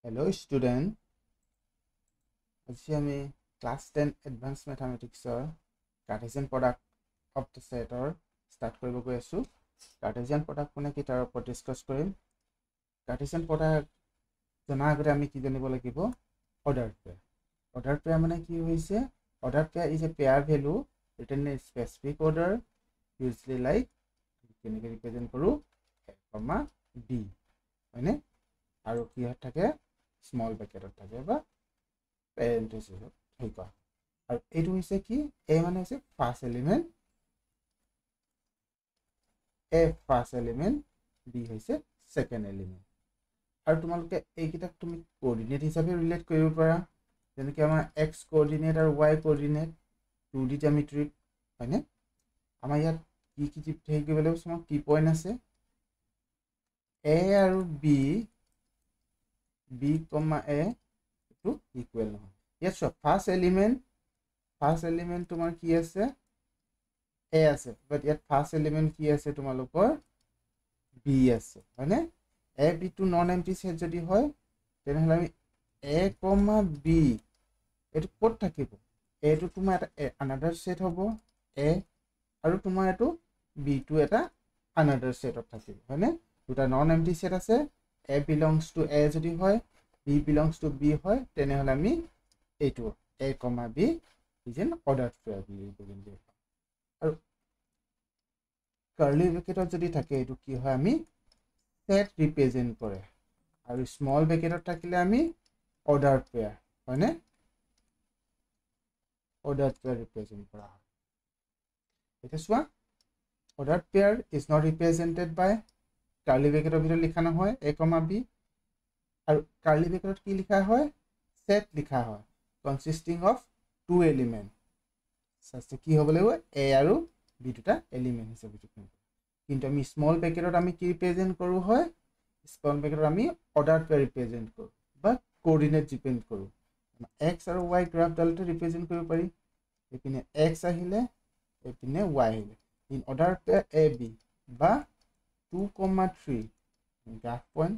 Hello student, আজি আমি class 10 advanced mathematics Cartesian product of the set start কৰিব গৈ আছো Cartesian product কোনে কি তাৰ ওপৰত ডিসকাস কৰিম Cartesian product জনা আগতে আমি কি জানিব লাগিব order pair মানে কি হৈছে order pair is a pair value written in a specific order usually like কেনেকৈ ৰিপ্ৰেজেন্ট কৰো a, b হয়নে আৰু কি থাকে small bracket থাকে বা parenthesis হেইকা আৰু এটো হৈছে কি a মানে হৈছে first element b হৈছে second element আৰু তোমালোকে এইকিটা তুমি কোঅৰ্ডিনেট হিচাপে ৰিলেট কৰিব পাৰা যেনেকৈ আমাৰ x কোঅৰ্ডিনেট আৰু y কোঅৰ্ডিনেট 2D জ্যামিতি হয়নে আমাৰ ইয়াত কি হেই কৰিব লাগিব সম কি পইণ্ট আছে a আৰু b a to equal নহয় yes so first element তোমাৰ কি আছে a আছে but yet first element কি আছে তোমালোকৰ b আছে হয়নে a b to non empty set যদি হয় তেনেহলে আমি a, b এটো ক'ত থাকিব a to তোমাৰ এটা another set হ'ব a আৰু তোমাৰ এটো b to এটা another set of থাকিব হয়নে দুটা non empty set আছে a belongs to a যদি হয় b belongs to b হয় তেনেহলে আমি এইটো a, b is an ordered pair আৰু কাৰ্লি ব্ৰ্যাকেটত যদি থাকে এটো কি হয় আমি সেট ৰিপ্ৰেজেন্ট কৰে আৰু স্মল ব্ৰ্যাকেটত থাকিলে আমি ordered pair হয়নে ordered pair ৰিপ্ৰেজেন্ট কৰা হয় এটা চোৱা ordered pair is not represented by curly ব্ৰ্যাকেটৰ ভিতৰত লিখা নহয় a, b আৰু কার্লি ব্র্যাকেটত কি লিখা হয় সেট লিখা হয় consisting of two element সাথে কি হ'ব লাগিব a আৰু b দুটা এলিমেন্ট হিচাপে কিন্তু আমি স্মল ব্ৰ্যাকেটত আমি কি ৰিপ্ৰেজেন্ট কৰো হয় স্মল ব্ৰ্যাকেটত আমি ordered pair ৰিপ্ৰেজেন্ট কৰো বা কোঅৰ্ডিনেট ডিপেন্ড কৰো x আৰু y গ্ৰাফ ডালতে ৰিপ্ৰেজেন্ট কৰিব পাৰি এপিনে x আহিলে এপিনে y আহিলে in ordered pair a b বা 2, 3 graph point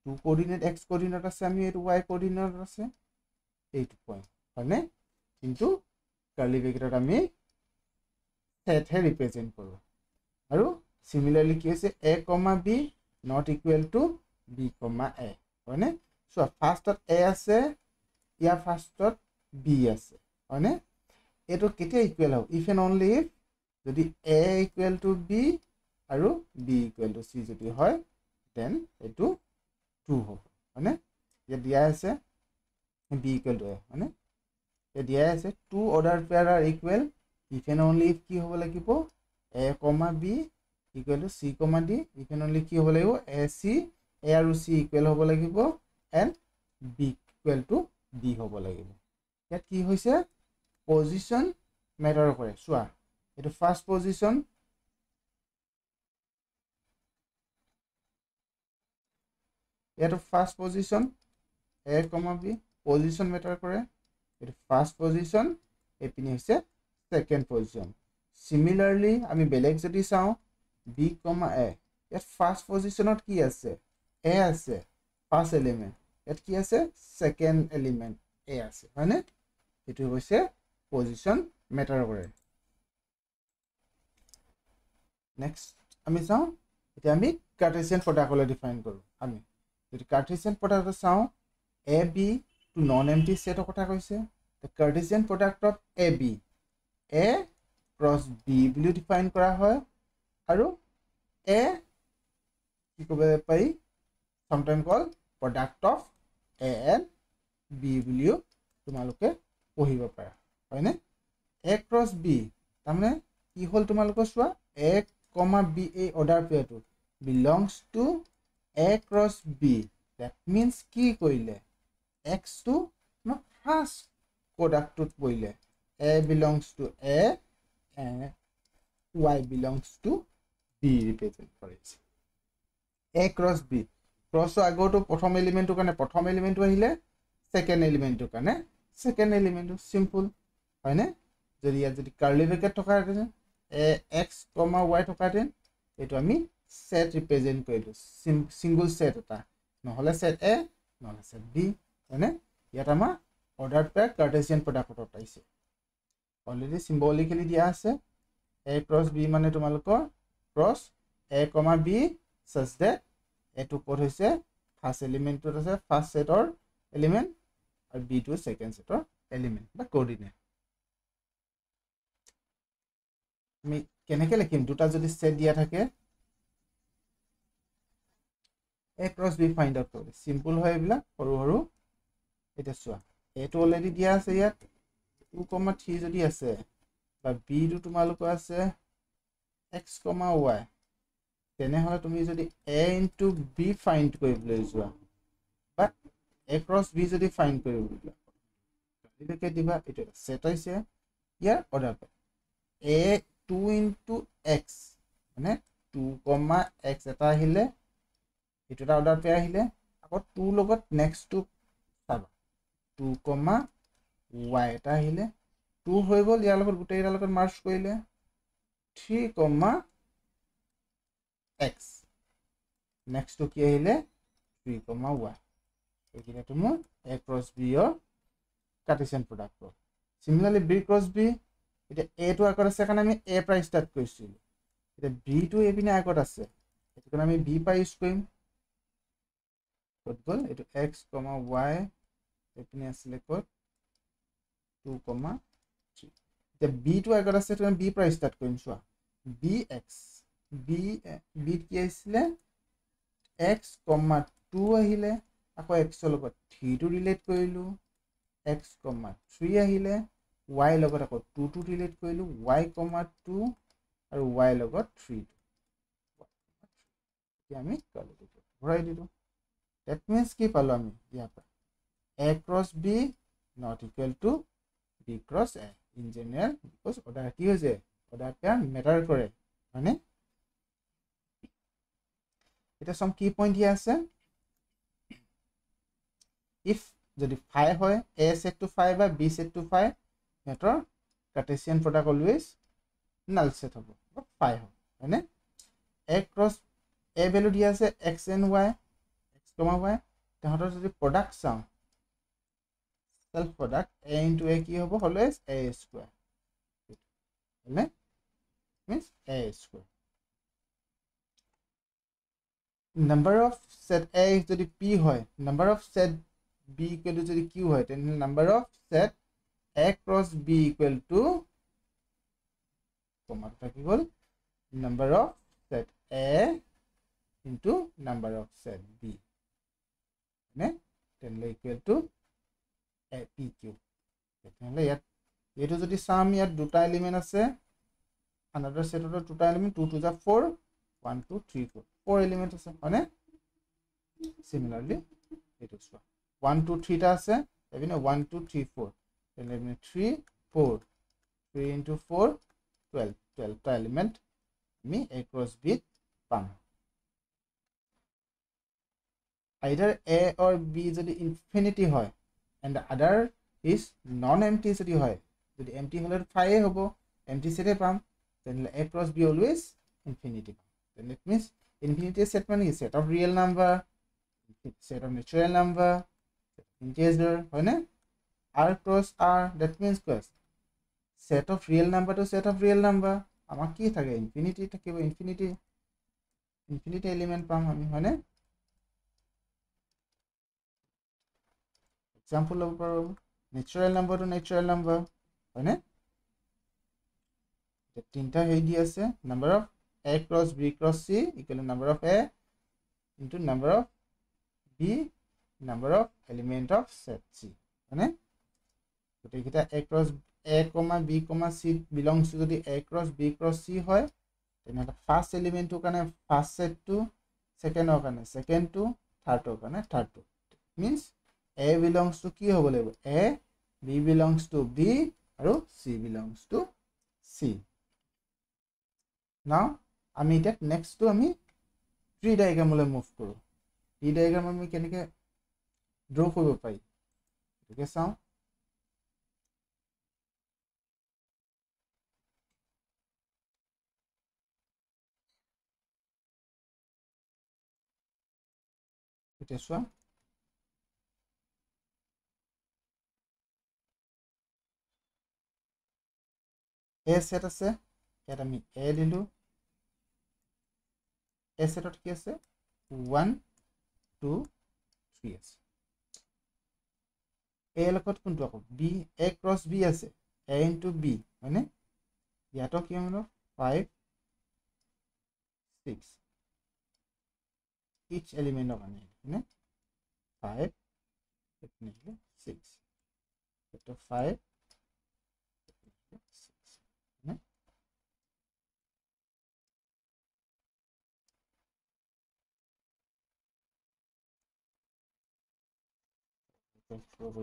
2 coordinate x coordinate আছে আমি এটো y কোঅৰ্ডিনেট আছে 8 পইণ্ট হয়নে কিন্তু কাৰ্লি ব্ৰ্যাকেটত আমি সেট হে ৰিপ্ৰেজেন্ট কৰো আৰু সিমিলাৰলি কি আছে a, b not equal to b, a হয়নে সো ফাৰ্ষ্টত a আছে ইয়া ফাৰ্ষ্টত b আছে হয়নে এটো কেতিয়া ইকুৱেল হ'ব ইফ এণ্ড অনলি ইফ যদি a equal to b আৰু b equal to c যদি হয় দেন এটো 2 হ'ব হয়নে ইয়া দিয়া আছে b equal to a হয়নে ইয়া দিয়া আছে two ordered pair are equal if and only if কি হ'ব লাগিব a, b equal to c, d if and only কি হ'ব লাগিব a আৰু c equal হ'ব লাগিব and b equal to d হ'ব লাগিব ইয়াত কি হৈছে পজিশন মেটাৰ কৰে চোৱা এটো ফাৰ্স্ট পজিশন এটো first position a, b position matter কৰে এটো ফাৰ্স্ট পজিশন এপিনে হৈছে সেকেন্ড পজিশন সিমিলারলি আমি বেলেগ যদি চাও b, a ইয়াত ফার্স্ট পজিশনত কি আছে a আছে ফার্স্ট এলিমেন্ট ইয়াত কি আছে সেকেন্ড এলিমেন্ট a আছে হয়নে এটো হৈছে পজিশন মেটাৰ কৰে নেক্সট আমি চাও এতিয়া আমি কাৰ্টেসিয়ান প্ৰোডাক্টলৈ ডিফাইন কৰো আমি যদি কার্টেসিয়ান প্রোডাক্ট চাও a, b to non empty set কথা কৈছে the Cartesian product of AB A cross B বুলি ডিফাইন কৰা হয় আৰু A কি ক'ব পাৰি sometimes called product of A and B বুলিও তোমালোকে পঢ়িব পাৰা হয়নে A cross B তাৰমানে কি হ'ল তোমালোকে চোৱা A, b এই order পেয়াৰটো belongs to A cross B that means কি কৰিলে x to first product to পইলে a belongs to a and y belongs to b represent কৰিছে a cross b cross আগটো প্ৰথম এলিমেন্টৰ কাৰণে প্ৰথম এলিমেন্টটো আহিলে সেকেন্ড এলিমেন্টৰ কাৰণে সেকেন্ড এলিমেন্টটো সিম্পল হয়নে যদি ইয়াত যদি কার্লি ব্র্যাকেট থকা আছে a x, y থকা দেন এটো আমি সেট ৰিপ্ৰেজেন্ট কৰিলো সিঙ্গল সেট এটা নহলে সেট a নহ'লে সেট বি হয়নে ইয়াত আমাৰ অৰ্ডাৰ পেয়াৰ কাৰ্টেছিয়ান প্ৰডাক্টত আহিছে অলৰেডি সিম্বলিকেলি দিয়া আছে a ক্ৰছ b মানে তোমালোকৰ cross a, b such that এটো কোড হৈছে ফাৰ্স্ট এলিমেন্টত আছে ফাৰ্স্ট সেটৰ এলিমেন্ট আৰু b টো সেকেন্ড সেটৰ এলিমেন্ট বা কোঅৰ্ডিনেট আমি কেনেকৈ লিখিম দুটা যদি সেট দিয়া থাকে a cross b find out কৰিব সিম্পল হয় এইবিলাক সৰু সৰু এটা চোৱা এটো অলৰেডি দিয়া আছে ইয়াত 2,3 যদি আছে বা b টো তোমালোকৰ আছে x, y তেনেহলে তুমি যদি a into b ফাইন্ড কৰিবলৈ যোৱা বা a ক্ৰছ b যদি ফাইন্ড কৰিবলৈ যোৱা এটাকে দিবা এটা সেট হৈছে ইয়াৰ অৰ্ডাৰ a 2 into x মানে 2, x এটা আহিলে এটা অৰ্ডাৰ পে আহিলে আকৌ 2 লগত নেক্সট টু চাবা 2, y এটা আহিলে 2 হৈ গল ইয়াৰ লগত গোটেইটাৰ লগত মাৰ্জ কৰিলে 3, x নেক্সট টু কি আহিলে 3, y এইকেইটা তোমাৰ a ক্ৰছ b ৰ Cartesian product similarly b cross b এটা a টো আগত আছে কাৰণ আমি a পৰা ষ্টাৰ্ট কৰিছিল এটা b টো এপিনে আগত আছে সেইটো কাৰণে আমি b পৰা ইউজ কৰিম কত গল এটো x, y এপিনে আছিল কত 2, 3 এতিয়া b টো আগত আছে তো আমি b পৰা ষ্টাৰ্ট কৰিম চোৱা bx b কি আহিছিলে x, 2 আহিলে আকৌ x ৰ লগত 3 টো ৰিলেট কৰিলো x, 3 আহিলে y লগত আকৌ 2 টো ৰিলেট কৰিলো y, 2 আৰু y লগত 3 এতিয়া আমি ভৰাই দিলো that means কি পালো আমি ইয়াৰ পৰা a cross b not equal to b cross a in general because order কি হৈছে order পেয়াৰ মেটাৰ কৰে মানে এটা সম কি পইণ্ট দিয়া আছে if যদি 5 হয় a set to 5 বা b set to 5 matter Cartesian product always null set হ'ব 5 হ'ব হয়নে a cross a ভ্যালু দিয়া আছে x and y x, y তাহতৰ যদি প্ৰডাক্ট চাও self product a into a কি হ'ব always a square হয়নে means a square number of set a যদি p হয় number of set b equal to যদি q হয় then number of set a cross b equal to comma থাকি গল number of set a into number of set b né then equal to a pq তেতিয়াহলে ইয়াত এটো যদি সাম ইয়াত দুটা element আছে another set of দুটা এলিমেন্ট 2 to the 4 1 2 3 4 4 এলিমেন্ট আছে মানে similarly এটো চোৱা 1 2 3 টা আছে এবিনে 1 2 3 4 এলিমেন্ট 3 4 3 into 4 12 টা এলিমেন্ট আমি a cross b পাম either a or b যদি infinity হয় and the other is non empty যদি হয় যদি empty হলে 5 হ'ব empty set পাম then a cross b always infinity then it means infinity set মানে set of real number set of natural number integer হয়নে r cross r that means cross set of real number to set of real number আমাক কি থাকে infinity থাকিব infinity element পাম আমি হয়নে example লব পাৰো natural number to natural number হয়নে তিনটা হেই দি আছে number of a cross b cross c equal to number of a into number of b number of element of set c হয়নে গটেকিটা a cross a, b, c belongs to যদি a cross b cross c হয় তেনেহলে first এলিমেন্টটো কাৰণে first set two সেকেন্ডৰ কাৰণে second to থাৰ্ডৰ কাৰণে third to means a belongs to কি হ'ব লাগিব a b belongs to b আৰু c belongs to c now আমি এটা নেক্সট টু আমি ট্রি ডায়াগ্ৰামলৈ মুভ কৰো ট্ৰি ডায়াগ্ৰাম আমি কেনেকৈ ড্ৰ কৰিব পাৰি এটাকে চাও এটা চোৱা এ সেট আছে ইয়াত আমি এ দিলো এ সেটত কি আছে 1 2 3 আছে এ লগত কোনটো আকৌ বি এ ক্ৰছ বি আছে এ ইনটু বি হয়নে ইয়াতো কি হলো 5 6 each element of an 5 definitely 6 so 5 6 so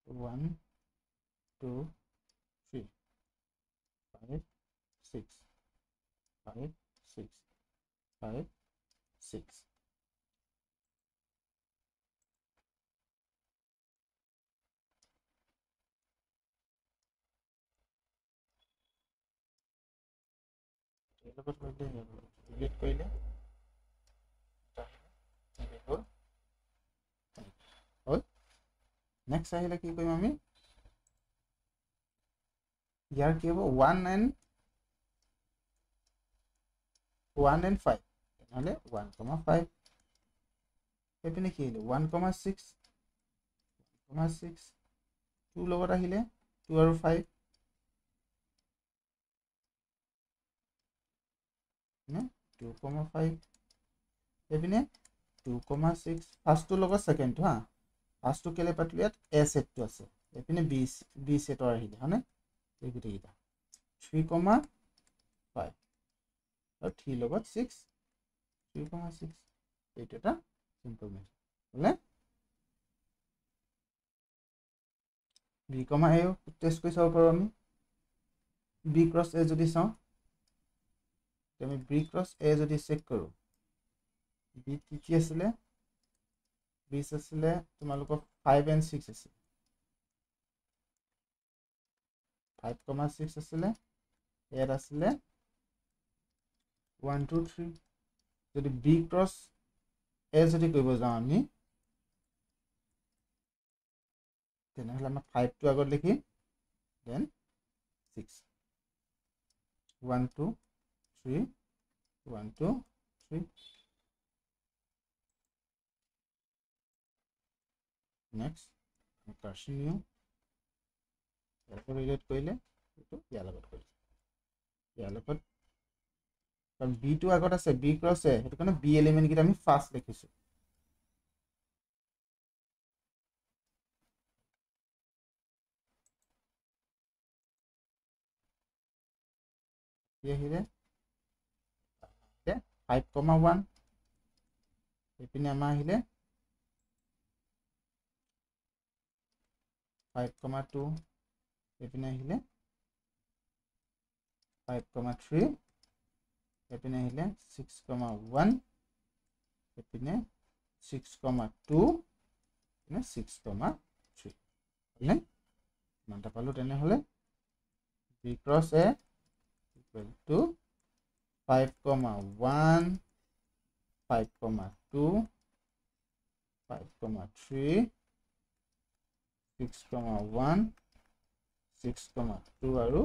1 2 3 5 6 5 6 5 6 next আহিলে কি কৰিম আমি ইয়াৰ কি হ'ব 1 and 5 নহলে 1,5 এপিনে কি আহিলে 1,6 2 লগত আহিলে 2 আৰু 5 নে 2,5 এপিনে 2,6 ফাৰ্ষ্টটো লগত সেকেন্ডটো হা ফাৰ্ষ্টটো কেলে পাতিলো ইয়াত এ সেটটো আছে এপিনে বি সেটৰ আহিলে হয়নে এই গুটেইটা 3,5 আৰু 3 লগত 6 3,6 এইটো এটা সিম্পল মেথড হলে বি কমা এও টেষ্ট কৰি চাব পাৰো আমি বি ক্ৰছ এ যদি চাওঁ আমি বি ক্ৰছ এ যদি চেক কৰো বি কি আছিলে বি আছিলে তোমালোকৰ 5 and 6 আছে 5,6 আছিলে ইয়াত আছিলে 1 2 3 যদি বি ক্ৰছ এ যদি কৰিব যাওঁ আমি তেনেহলে আমাৰ 5 টো আগত লিখিম দেন 6 1 2 3 1 2 3 next continue ইয়াৰ ৰিলেট কৰিলে এটো ইয়াৰ লগত কৰিলে ইয়াৰ লগত কাৰণ বি টো আগত আছে বি ক্ৰছ এ হেতু কাৰণে বি এলিমেন্ট কিটা আমি ফাৰ্স্ট লিখিছো আহিলে 5,1 এপিনে আমাৰ আহিলে 5,2 এপিনে আহিলে 5,3 এপিনে আহিলে 6,1 এপিনে 6,2 এপিনে 6,3 হলে মানটা পালো তেনেহলে B cross A equal to 5,1 5,2 5,3 6,1 6,2 আৰু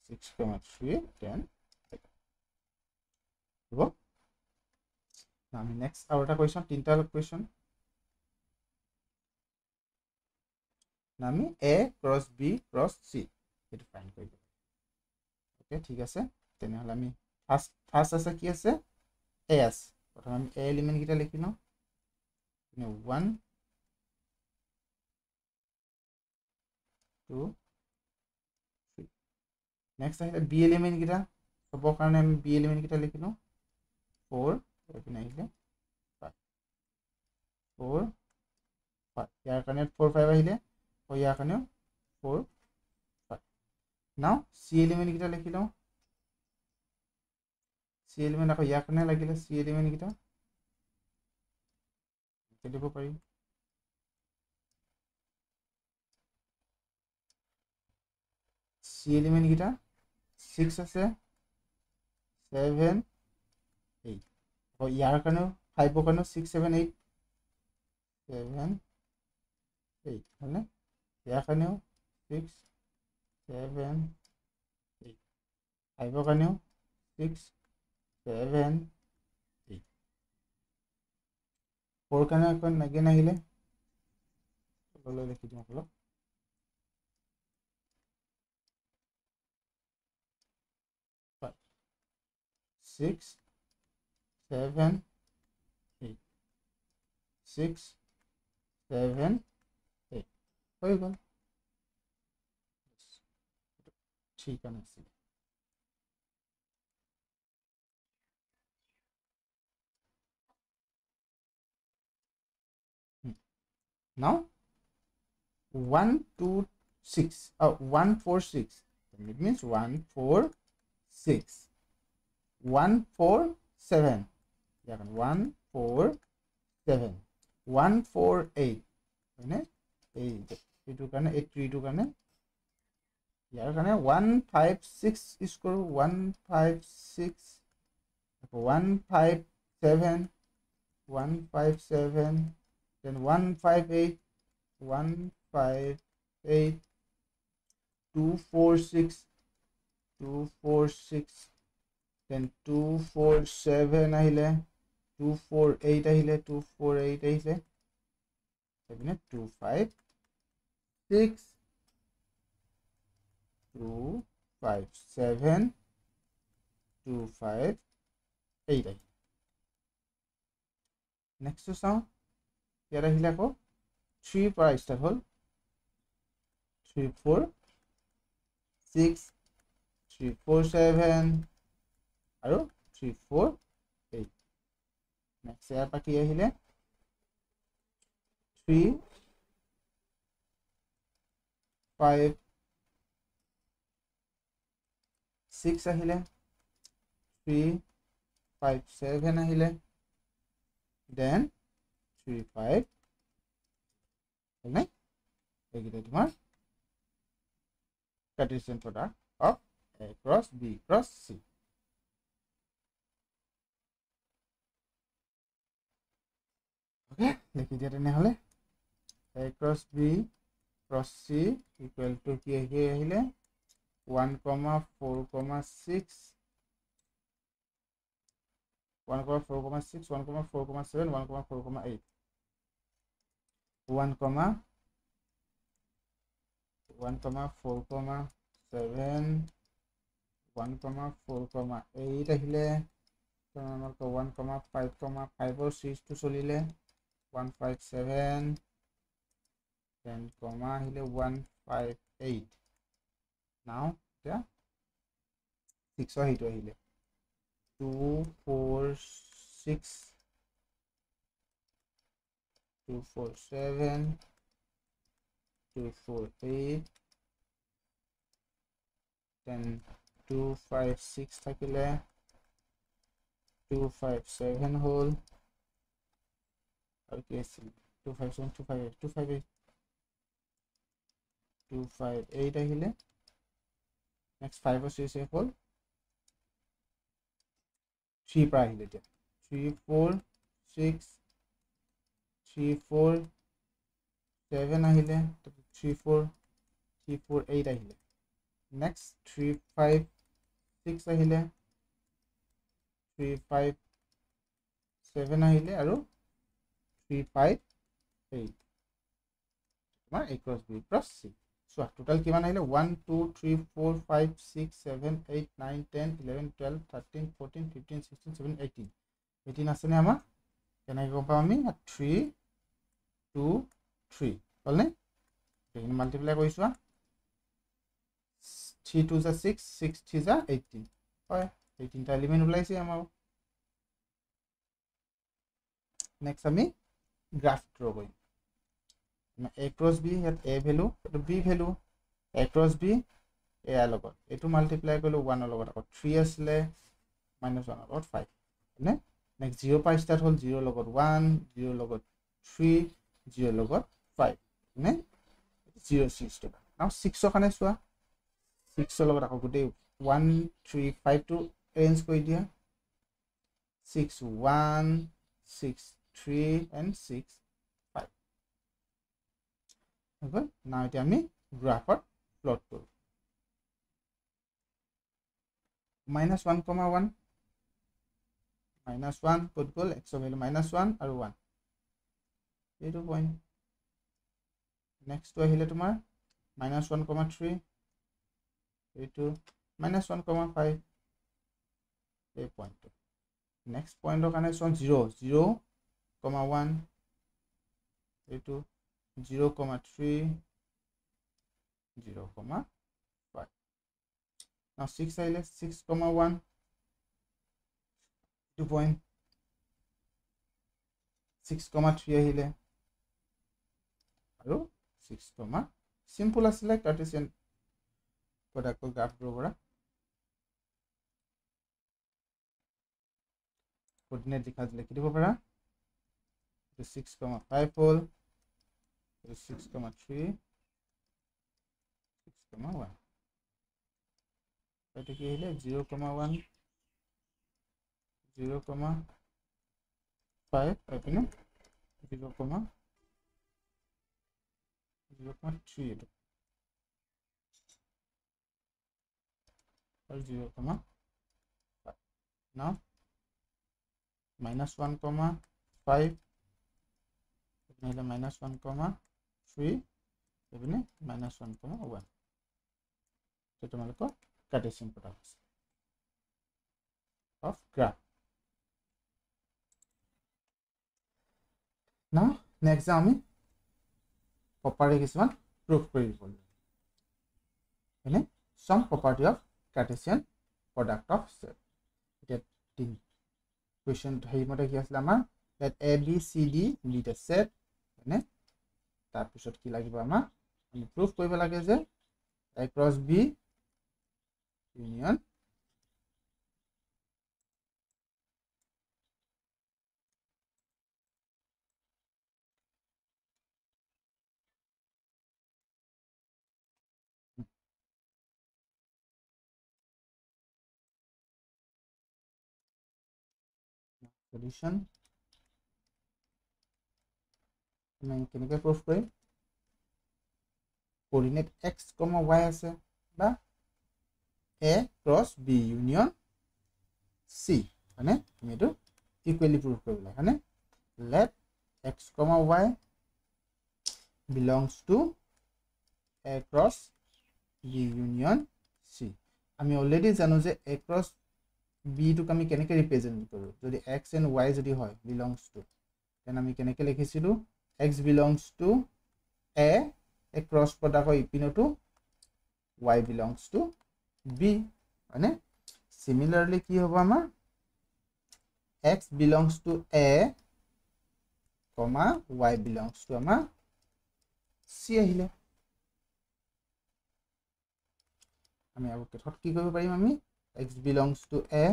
6,3 10 হ'ব আমি নেক্সট আৰু এটা কোৱেশ্চন তিনটা কোৱেশ্চন আমি এ ক্ৰছ বি ক্ৰছ সি এটো ফাইন্ড কৰিব ওকে ঠিক আছে তেনেহলে আমি ফাৰ্স্ট আছে কি আছে এ আছে প্ৰথম আমি এ এলিমেন্ট কিটা লিখি লওঁ 1 2 3 নেক্সট আহিলে বি এলিমেন্ট কিটা সবৰ কাৰণে আমি বি এলিমেন্ট কিটা লিখি লওঁ 4 এপিনে আহিলে 5 4 5 ইয়াৰ কাৰণে 4 5 আহিলে আৰু ইয়াৰ কাৰণে 4 5 নাও সি এলিমেন্ট কিটা লিখি লওঁ সি এলিমেন্ট আকৌ ইয়াৰ কাৰণে লাগিলে সি এলিমেন্ট কিটা দিব পাৰি সি এলিমেন্ট কিটা 6 আছে 7 8 আৰু ইয়াৰ কাৰণে 5 ৰ কাৰণে 6 7 8 7 8 হয়নে ইয়াৰ কাৰণেও 6 7 8 5 কাৰণেও 6 7 8 4 কাৰণে এখন again আহিলে তললৈ লিখি দিওঁ অলপ 6 7 8 6 7 8 হৈ গ'ল ঠিক আছে now 1 2 6 1 4 6 it means 1 4 6 1 4 7 yeah 1 4 7 1 4 8 হয়নে এই এইটো কাৰণে 8 3 টো কাৰণে ইয়াৰ কাৰণে 1 5 6 ইজ কৰো 1 5 6 1 5 7 1 5 7 then 1 5 8 1 5 8 2 4 6 2 4 6 then 2 4 7 ahile 2 4 8 ahile 2 4 8 ahile 7 2 5 6 2 5 7 2 5 8 ahile next to sound here ahile ko 3 para start hol 3 4 6 3 4 7 আৰু 3 4 8 next ইয়াৰ পৰা কি আহিলে 3 5 6 আহিলে 3 5 7 আহিলে then 3 5 হয়নে এইকেইটা তোমাৰ Cartesian product of A cross B cross C. Okay, লিখি দিয়া তেনেহলে A cross B cross C equal to কি আহিলে 1, 4, 6 1, 4, 6 1, 4, 7 1, 4, 8 1, 1, 4, 7 1, 4, 8 আহিলে 1, 5, 5 or 6 to চলিলে 1, 5, 7 then comma আহিলে 1, 5, 8 now yeah 6 or 8 আহিলে 2, 4, 6 2, 4, 7 2, 4, 8 then 2, 5, 6 থাকিলে 2, 5, 7 হল আৰু কি আছিল 2, 5, 7 2, 5, 8 2, 5, 8 2, 5, 8 আহিলে next 5 or 6 হল 3 পৰা আহিলে এতিয়া 3, 4, 6 3, 4 7 আহিলে 3, 4 3, 4, 8 আহিলে next 3, 5 6 আহিলে 3, 5 7 আহিলে আৰু 3, 5 8 তোমাৰ A cross B cross C so total কিমান আহিলে 1 2 3 4 5 6 7 8 9 10 11 12 13 14 15 16 17 18 18 আছে নে আমাৰ কেনেকৈ গম পাম আমি 3 2 3 হলনে এইখিনি মাল্টিপ্লাই কৰিছো 3 2 6 6 3 18 হয় 18 টা এলিমেন্ট ওলাইছে আমাৰ নেক্সট আমি গ্ৰাফ ড্ৰ কৰিম A cross B ইয়াত A ভ্যালু এটো B value A cross B A লগত এটো মাল্টিপ্লাই কৰিলে 1 ৰ লগত আকৌ 3 আসলে -1 ৰ লগত 5 হয়নে নেক্সট 0 পৰা ষ্টাৰ্ট হল 0 লগত 1 0 লগত 3 0 লগত 5 হয়নে 0 6 টো নাও 6 ৰ কাৰণে চোৱা 6 ৰ লগত আকৌ গোটেই 1 3 5 টো এৰেঞ্জ কৰি দিয়া 6 1 6 3 and 6 5 গ'ল নাও এতিয়া আমি গ্ৰাফত প্লট কৰোঁ -1, -1 -1 ক'ত গ'ল x ভ্যালু -1 আৰু 1 এইটো পইণ্ট নেক্সটটো আহিলে তোমাৰ -1, 3 এইটো -1, 5 এই পইণ্টটো নেক্সট পইণ্টৰ কাৰণে চোন 0, 0, 1 এইটো 0, 3 0, 5 now 6 আহিলে 6, 1 2 point 6, 3 আহিলে আৰু 6, simple আছিলে কাৰ্টেছিয়ান প্ৰডাক্টৰ গ্ৰাফটোৰ পৰা কোঅৰ্ডিনেট লিখি দিব পাৰা 6, 5 হ'ল 6, 3 6, 1 এইটো কি আহিলে 0, 1 0, 5 এপিনে 0, 0.3 এইটো আৰু 0, 5 now -1, 5 এপিনে -1, 3 এপিনে -1, 1 তো তোমালোকৰ কাৰ্টেছিয়ান প্ৰডাক্ট আছে of graph now next আমি property কিছুমান proof কৰি দিব মানে some property of Cartesian product of set এটা question হেইমতে কি আছিল আমাৰ let a b c d be the set মানে তাৰ পিছত কি লাগিব আমাৰ আমি proof কৰিব লাগে যে a cross b union solution আমি কেনেকৈ proof কৰিম coordinate x, y আছে বা a cross b union c মানে আমি এটো ইকুৱেলি proof কৰিব লাগে মানে let x, y belongs to a cross b union c আমি অলৰেডি জানো যে a cross b টোক আমি কেনেকৈ ৰিপ্ৰেজেন্ট কৰো যদি x and y যদি হয় belongs to then আমি কেনেকৈ লিখিছিলো x belongs to a cross product of ইপিনটো y belongs to b মানে similarly কি হ'ব আমাৰ x belongs to a comma y belongs to আমাৰ c আহিলে আমি আৰু কেথত কি কৰিব পাৰিম আমি x belongs to a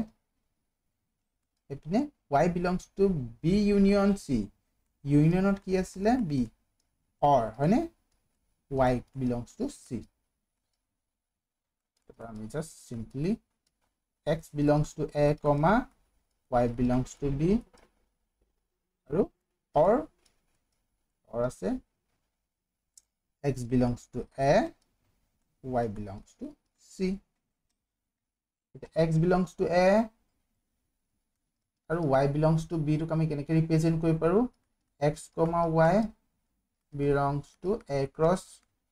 এপিনে y belongs to b union c unionত কি আছিলে b or হয়নে y belongs to c তো আমি just simply x belongs to a comma y belongs to b আৰু or আছে x belongs to a y belongs to c x belongs to a আৰু y belongs to b টোক আমি কেনেকৈ represent কৰিব পাৰো x, y belongs to a cross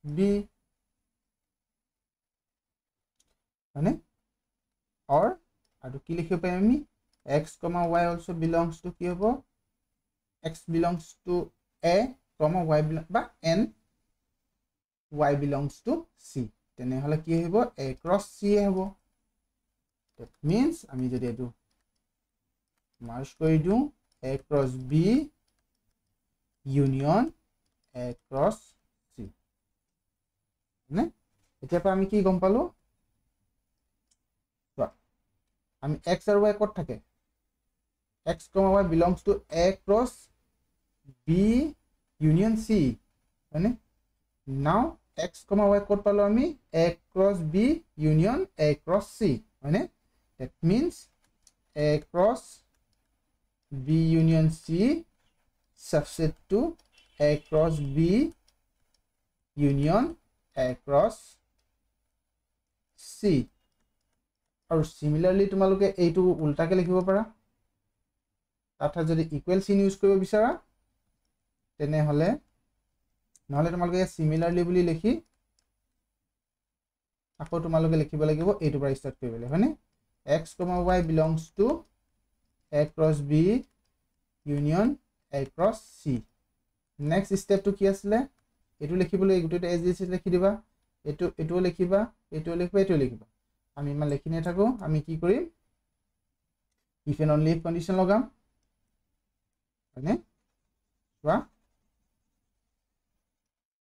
b মানে or আৰু কি লিখিব পাৰিম আমি x, y also belongs to কি হ'ব x belongs to a, y বা n y belongs to c তেনেহলে কি হ'ব a cross c হ'ব that means আমি যদি এটো মাৰ্জ কৰি দিও a cross b union a cross c নে এতিয়া পৰা আমি কি গম পালো আমি x আৰু y ক'ত থাকে x, y belongs to a cross b union c হয়নে now x, y ক'ত পালো আমি a cross b union a cross c হয়নে that means a cross b union c subset to a cross b union A cross C. আৰু similarly তোমালোকে এইটো উল্টাকে লিখিব পাৰা অৰ্থাৎ যদি ইকুৱেল চিন ইউজ কৰিব বিচাৰা তেনেহলে নহলে তোমালোকে similarly বুলি লিখি আকৌ তোমালোকে লিখিব লাগিব এইটো পৰা ষ্টাৰ্ট কৰিব লাগিব হয়নে x, y belongs to A cross B union A cross C. Next step to কি আছিল এটো লিখিবলৈ গুটেটো as is লিখি দিবা এটো লিখিবা এটো লিখিবা আমি ইমান লিখি নে থাকো আমি কি কৰিম if and only if condition লগাম হয়নে বা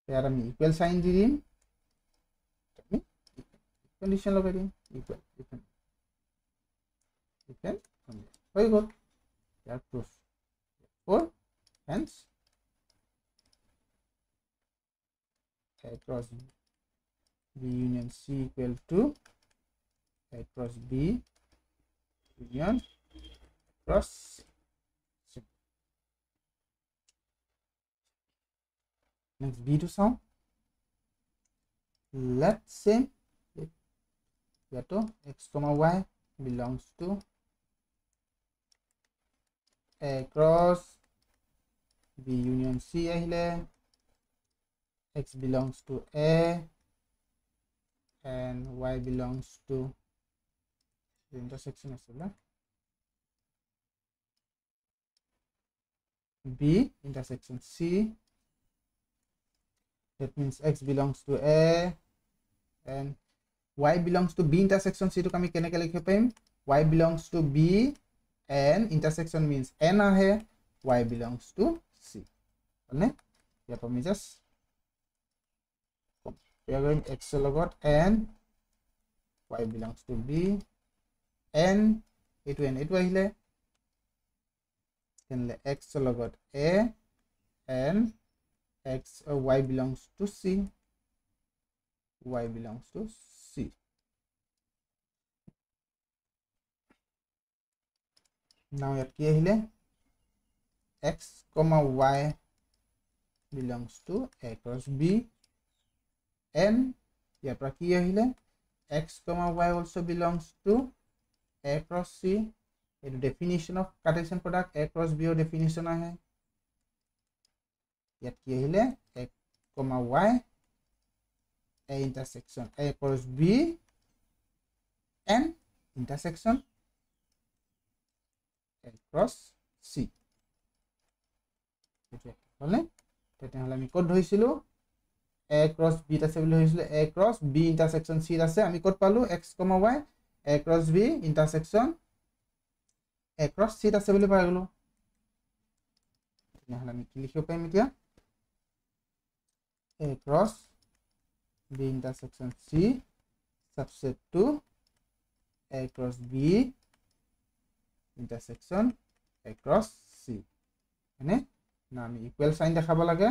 ইয়াত আমি ইকুৱেল সাইন দি দিম আমি condition লগাই দিম equal হৈ গ'ল ইয়াৰ proof for hence A cross B union C equal to A cross B union cross C. Next B to sound. Let's say x comma y belongs to A cross B union C ahile x belongs to A and y belongs to the intersection as well B intersection C. That means x belongs to A and y belongs to B intersection C to kami keneke likhibo parim y belongs to B and intersection means n ahe y belongs to C hone here আমি just we are going x logot n y belongs to B n etu ahile then x logot A and x y belongs to C y belongs to C. Now yat ki ahile x comma y belongs to A cross B and yar pra ki ahile x comma y also belongs to A cross C. It definition of Cartesian product A cross B or definition ahe yat ki ahile x comma y A intersection A cross B and intersection A cross C. হলে তেতিয়াহলে আমি code ধৰিছিলো A cross B আছে বুলি ধৰিছিলো A cross B intersection C আছে আমি code পালো x, y A cross B intersection A cross C আছে বুলি পাই গলো তেতিয়াহলে আমি কি লিখিব পাৰিম এতিয়া A cross B intersection C subset to A cross B intersection A cross C হয়নে না আমি ইকুৱেল সাইন দেখাব লাগে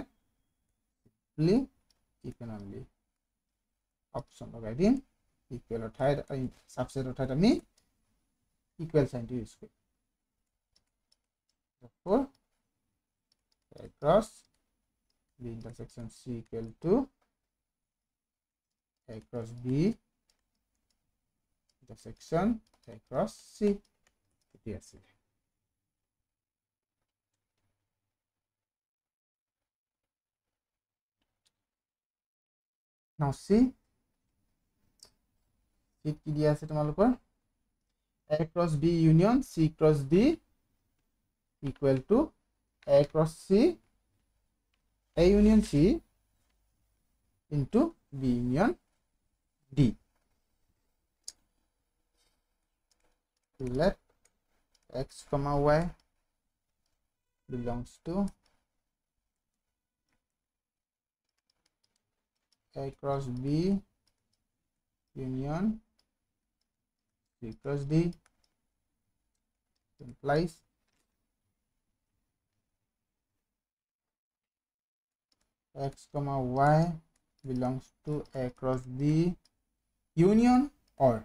simply ইকুৱেল only অপচন লগাই দিম ইকুৱেল ঠাইত সাবসেট ঠাইত আমি ইকুৱেল সাইনটো ইউজ কৰিম therefore A cross B intersection C equal to A cross B intersection A cross C. Yes. Now see কি দিয়া আছে তোমালোকৰ A cross B union C cross D equal to A cross C A union C into B union D. Let x comma y belongs to A cross B union C cross D implies x comma y belongs to A cross B union or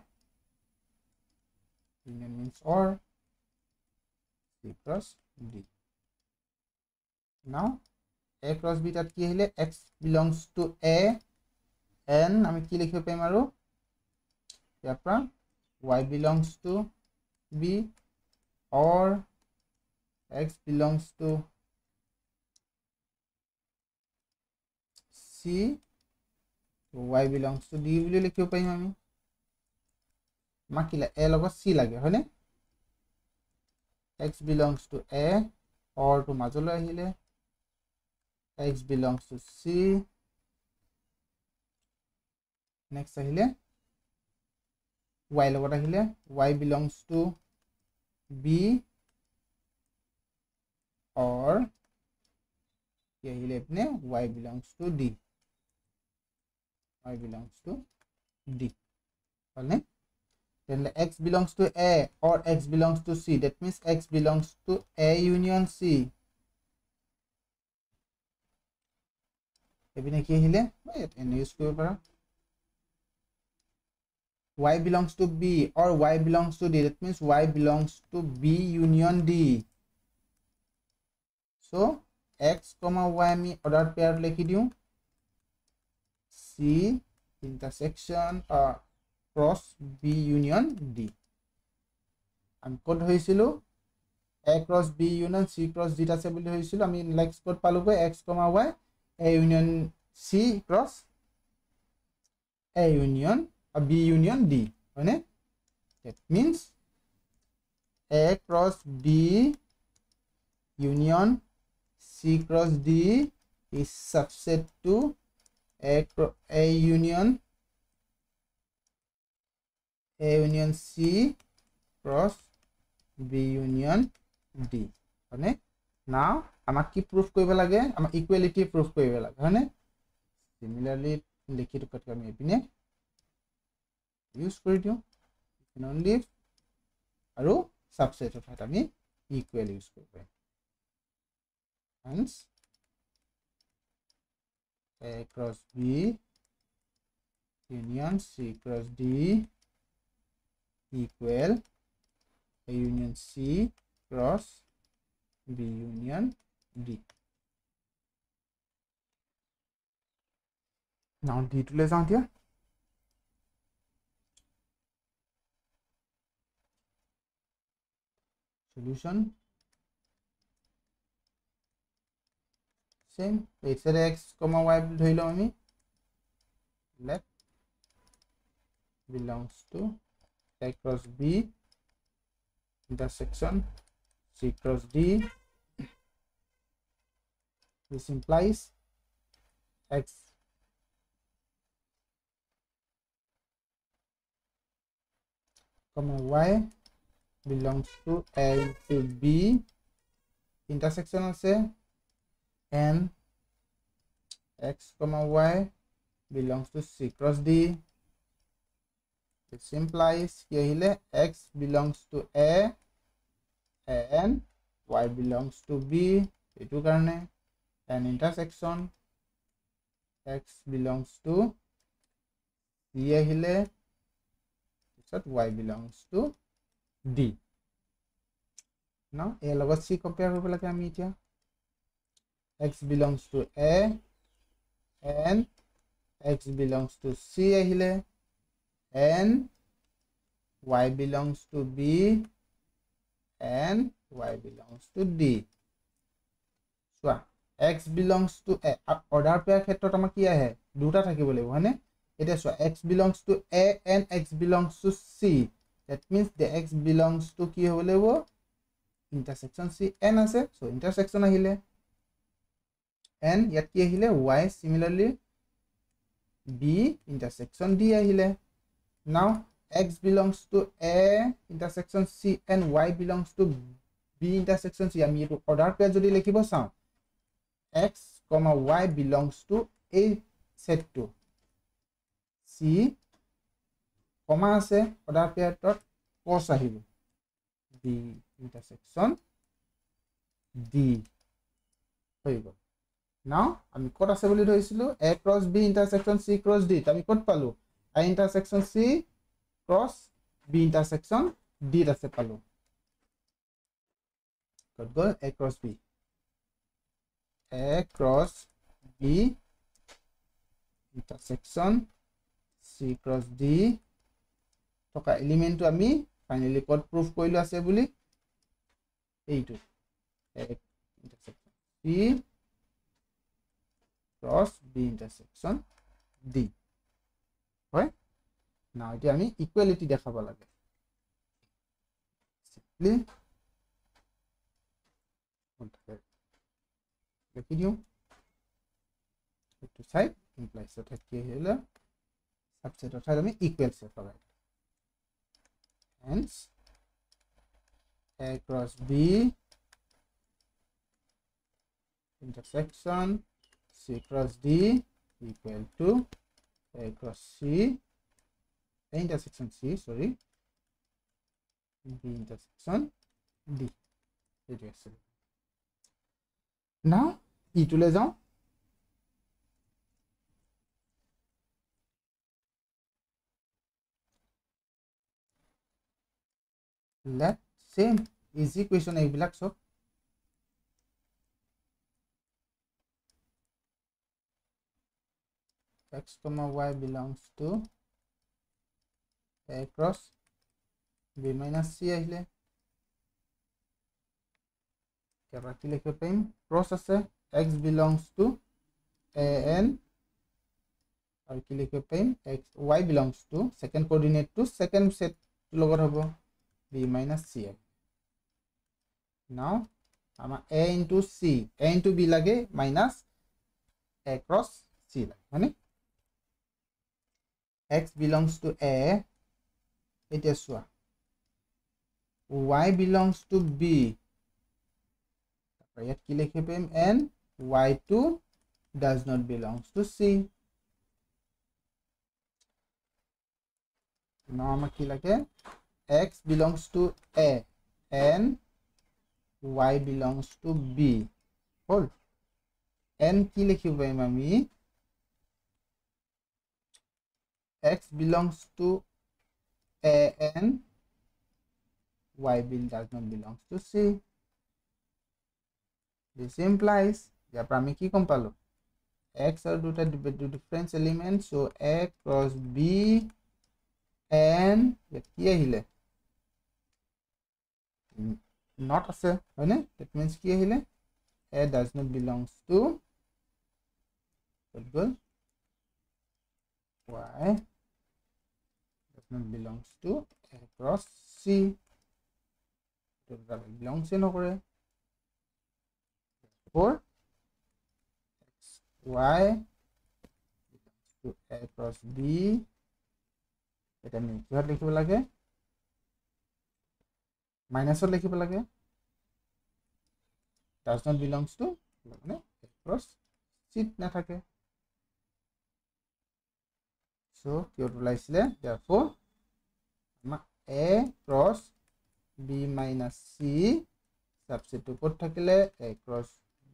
union means or C cross D. Now a cross b তাত কি আহিলে x belongs to a n আমি কি লিখিব পাৰিম আৰু ইয়াৰ পৰা y belongs to b or x belongs to c y belongs to d বুলি লিখিব পাৰিম আমি মাকিলা a লগত c লাগে হয়নে x belongs to a or to মাজলৈ আহিলে x belongs to c next আহিলে y লগত আহিলে y belongs to b or কি আহিলে এপিনে y belongs to d y belongs to d হয়নে then x belongs to a or x belongs to c that means x belongs to a union c এপিনে কি আহিলে এনে use কৰিব পাৰা y belongs to b or y belongs to d that means y belongs to b union d so x comma y আমি order pair লিখি দিও c intersection cross b union d আমি কোড হইছিল a cross b union c cross d আছে বুলি হইছিল আমি next code পালোগৈ x comma y a union c cross a union b union d হয়নে that means a cross b union c cross d is subset to a union c cross b union d হয়নে now আমাক কি proof কৰিব লাগে আমাক equality proof কৰিব লাগে হয়নে সিমিলাৰলি লিখিত কত আমি এপিনে ইউজ কৰি দিও only আৰু সাবসেট অফ আমি ইকুয়াল ইউজ কৰিব hence a cross b union c cross d equal a union c cross b union d now d to ले जाऊं दिया solution same x x comma y ধৰি লও আমি left belongs to a cross b intersection c cross d this implies x comma y belongs to a to b intersection আছে and x comma y belongs to c cross d it implies here x belongs to a and y belongs to b etu karone an intersection x belongs to c ahile so y belongs to d now a logot c compare koribo lage ami etia x belongs to a and x belongs to c ahile and y belongs to b and y belongs to d so x belongs to a order pair ক্ষেত্ৰত আমাৰ কি আহে দুটা থাকিব লাগিব হয়নে এটা so x belongs to a and x belongs to c that means the x belongs to কি হ'ব লাগিব intersection c n আছে so intersection আহিলে and ইয়াত কি আহিলে y similarly b intersection d আহিলে now x belongs to a intersection c and y belongs to b intersection c আমি এটো অর্ডার পেয়ার যদি লিখিব চাও x comma y belongs to a set to c comma আছে order পেয়ারত cos আহিব b intersection d হইব now আমি কত আছে বলি ধৰিছিলো a cross b intersection c cross d আমি কত পালো a intersection c cross b intersection d আছে পালো কত গল a cross b A cross B intersection C cross D থকা এলিমেন্টটো আমি ফাইনালি কোড প্রুফ কৰিলো আছে বুলি এইটো A intersection C cross B intersection D হয় now এটা আমি ইকুয়ালিটি দেখাব লাগে simply লিখি দিও to side implies that here hele subset of আমি equals set লগাই hence A cross B intersection C cross D equal to A cross C intersection C sorry B intersection D now E to le যাও let same easy question এইবিলাক সব x comma y belongs to A cross B minus C আহিলে কেবা কি লিখিব পাৰিম cross আছে x belongs to A n আৰু কি লিখিব পাৰিম x y belongs to second coordinate to second set লগত হ'ব B minus C. Now, A into C. A into B lage minus A cross C. X belongs to A. It is what? Y belongs to B. And Y2 does not belong to C. Now, X belongs to A and Y belongs to B. Hold. N ki likhibo parim ami X belongs to A and Y does not belong to C. This implies yapra ami ki kom palo X are duta different elements so A cross B and ki ahile not আছে হয়নে that means কি আহিলে A does not belongs to Y does not belongs to A cross C belongs নকৰে therefore Y belongs to A cross B এটা আমি কিহত লিখিব লাগে minus লিখিব লাগে does not belongs to মানে A cross C না থাকে so কিহত ওলাইছিলে therefore A cross B minus C subset ওপৰত থাকিলে A cross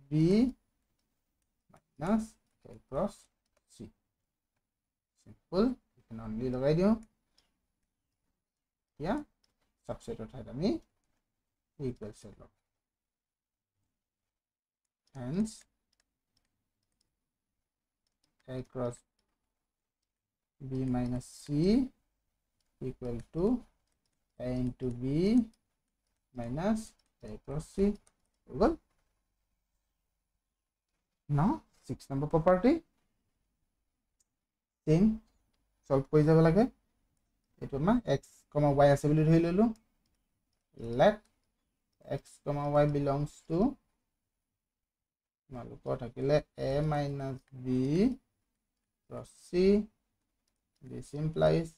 B minus A cross C simple you can only লগাই দিও yeah subset of আমি equal set log hence A cross B minus C equal to A into B minus A cross C equal now 6 number property same solve কৰি যাব লাগে এটো মা x y আছে বুলি ধৰি ললো let x y belongs to মালুকৰ থাকিলে A minus B cross C this implies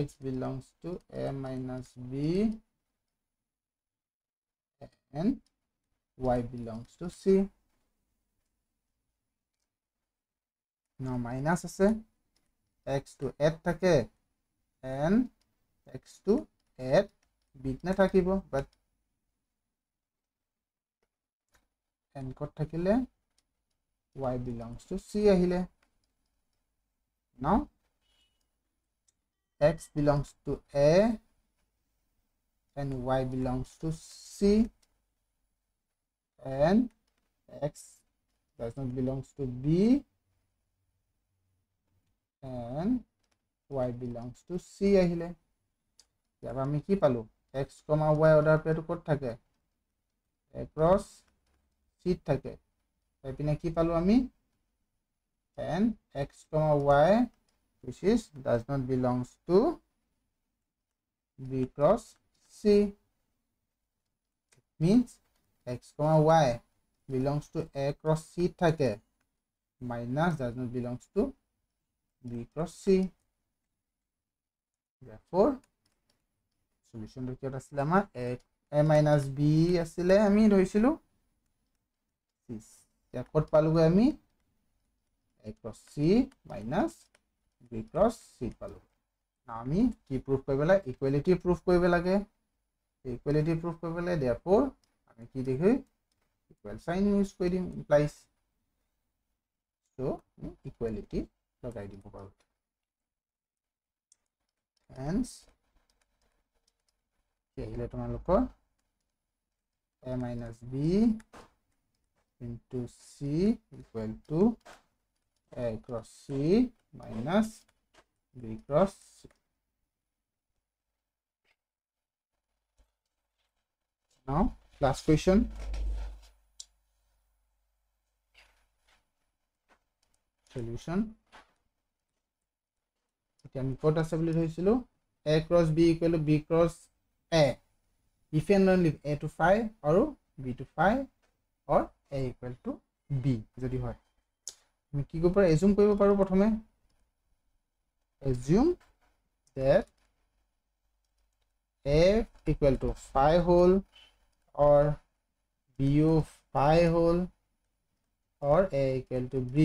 x belongs to A minus B and y belongs to C now minus আছে x to add থাকে and x to add bit na থাকিব but n কত থাকিলে y belongs to C আহিলে now x belongs to A and y belongs to C and x does not belongs to B and y belongs to C আহিলে ইয়াৰ আমি কি পালো x, y order পেয়াৰটো ক'ত থাকে across C থাকে এইপিনে কি পালো আমি and x, y which is does not belongs to B cross C means x, y belongs to A cross C থাকে minus does not belongs to B cross C. Therefore, solution to কিয়ত আছিল আমাৰ A minus B আছিলে আমি ধৰিছিলো এতিয়া ক'ত পালোগৈ আমি A cross C minus B cross C পালো আমি কি প্ৰুফ কৰিব লাগে ইকুৱেলিটি প্ৰুফ কৰিব লাগে ইকুৱেলিটি প্ৰুফ কৰিব লাগে therefore আমি কি দেখি equal sign use কৰি দিম implies so equality লগাই দিব পাৰো hence আহিলে তোমালোকৰ A minus B into C equal to A cross C minus B cross C. Now last question solution এতিয়া আমি ক'ত আছে বুলি ধৰিছিলো A cross B equal to B cross A if and only A to phi or B to phi or A equal to B যদি হয় আমি কি কৰিব পাৰো assume কৰিব পাৰো প্ৰথমে assume that A equal to phi whole or B of phi whole or A equal to B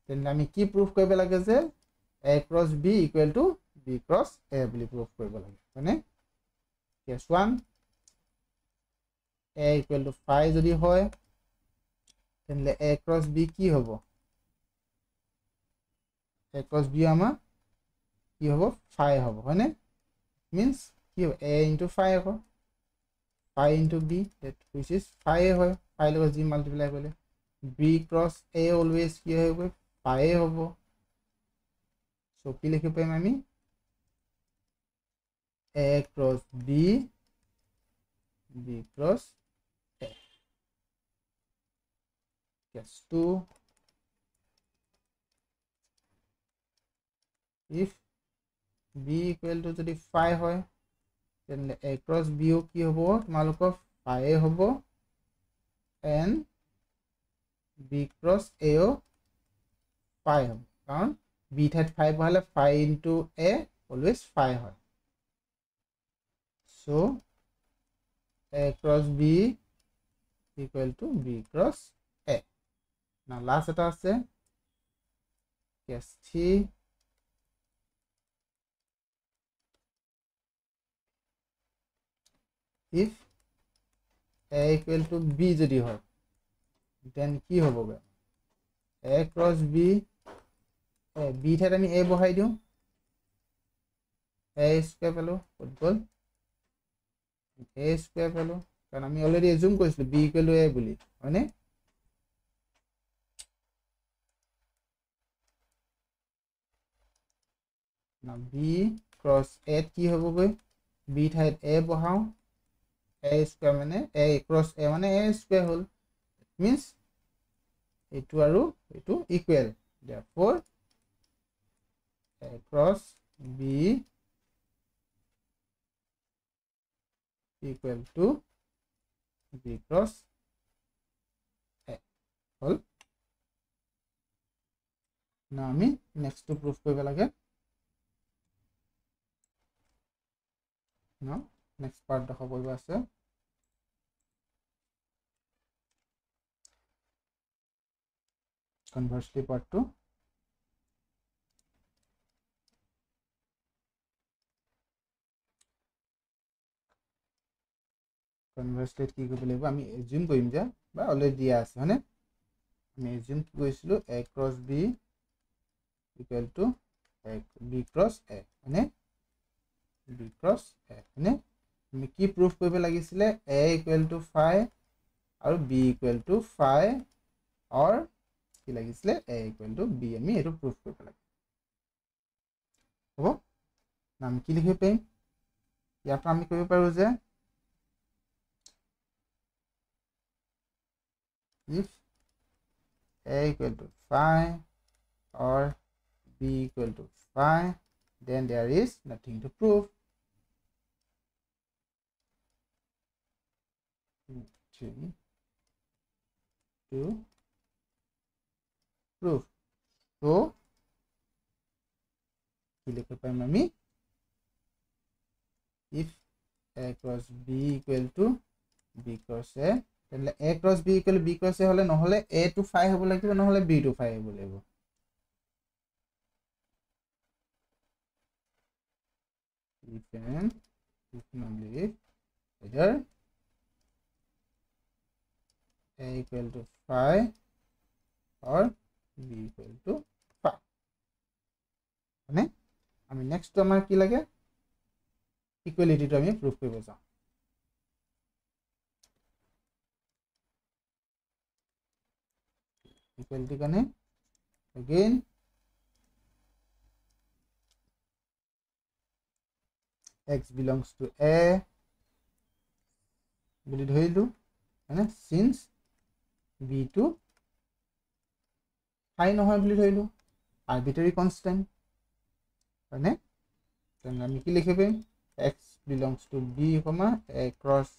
then আমি কি proof কৰিব লাগে যে A cross B equal to B cross A বুলি proof কৰিব লাগে মানে case 1 A equal to phi যদি হয় তেনলে A cross B কি হ'ব A cross B আমাৰ কি হ'ব phi হ'ব হয়নে means কি হ'ব A into phi হ'ব phi into B that which is phi হয় phi লগত G multiply কৰিলে B cross A always কি হ'ব phi হ'ব so কি লিখিব পাৰিম আমি A cross B B cross A case 2 if B equal to যদি phi হয় then A cross B কি হ'ব তোমালোকৰ phi হ'ব and B cross A phi হ'ব কাৰণ B ঠাইত phi বহালে phi into A always phi হয় so A cross B equal to B cross A now last এটা আছে case 3 if A equal to B যদি হয় then কি হ'বগে A cross B B ঠাইত আমি A বহাই দিওঁ A square পালো ক'ত গ'ল A square পালো কাৰণ আমি অলৰেডি assume কৰিছিলো B equal to A বুলি হয়নে now B cross A কি হ'বগৈ B ঠাইত A বহাও A square মানে A cross A মানে A square হ'ল means এইটো আৰু এইটো equal therefore A cross B equal to B cross A হ'ল now আমি next to proof কৰিব লাগে now next part দেখা কৰিব আছে conversely part 2 conversely কি কৰিব লাগিব আমি assume কৰিম যে বা অলৰেডি দিয়া আছে হয়নে আমি assume কি কৰিছিলো A cross B equal to B cross A হয়নে B cross A হয়নে আমি কি proof কৰিব লাগিছিলে A equal to phi আৰু B equal to phi or কি লাগিছিলে a equal to b আমি এটো প্ৰুফ কৰিব লাগে হ'ব নাম কি লিখিব পাৰিম ইয়াৰ পৰা আমি কৰিব পাৰো যে if a equal to 5 or b equal to 5 then there is nothing to prove. To prove. So, if a cross b equal to b cross a, then a cross b equal to b cross a hole নহলে a to 5 হব লাগিব নহলে b to 5 হব লাগিব either a equal to 5 or b equal to 5 মানে আমি next আমাৰ কি লাগে ইকুয়ালিটিটো আমি প্ৰুফ কৰিব যাম ইকুয়ালিটি কানে again x belongs to a বুলি ধৰিলো মানে since b to 5 নহয় বুলি ধৰিলো arbitrary constant মানে তেনে আমি কি লিখিব পাৰিম x belongs to b, a cross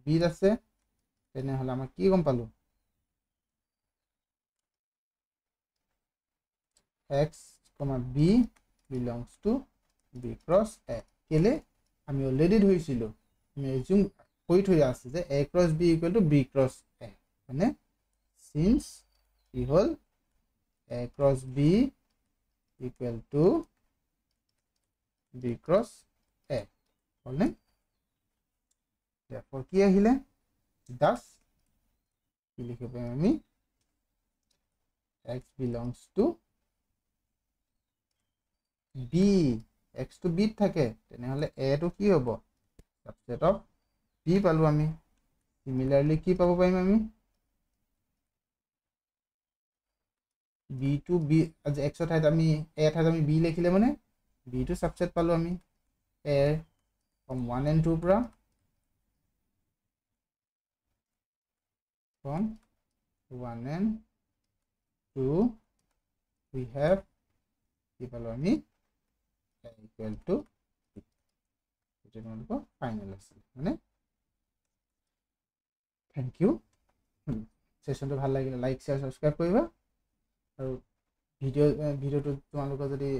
b আছে তেনে হলে আমাৰ কি গম পালো x, b belongs to b cross a কেলে আমি অলরেডি ধৰিছিলো আমি এজুম কৈ থৈ আছে যে a cross b equal to b cross a মানে since কি হল a cross b equal to b cross a হলনে therefore কি আহিলে thus কি লিখিব আমি x belongs to b x to b থাকে তেনে হলে a to কি হ'ব subset of b পালো আমি similarly কি পাব পাৰিম আমি b to b আজ x ঠাইত আমি a ঠাইত আমি b লিখিলে মানে b to subset পালো আমি a from 1 and 2 পৰা from 1 and 2 we have কি পালো আমি equal to এটা আমাদের ফাইনাল আছে মানে থ্যাংক ইউ সেশনটো ভাল লাগিলে লাইক শেয়ার সাবস্ক্রাইব কৰিবা আৰু ভিডিওটো তোমালোকৰ যদি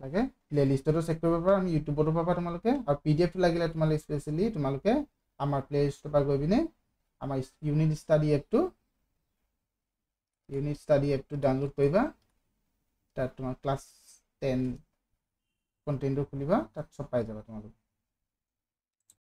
লাগে প্লেলিষ্টটো চেক কৰিব পাৰা আমি ইউটিউবতো পাবা তোমালোকে আৰু পিডিএফটো লাগিলে তোমালোকে স্পেশালি তোমালোকে আমাৰ প্লেলিষ্টৰ পৰা গৈ বিনে আমাৰ ইউনিট ষ্টাডি এপটো ডাউনলোড কৰিবা তাত তোমাৰ ক্লাছ 10 কন্টেন্টটো খুলিবা তাত সব পাই যাবা তোমালোকে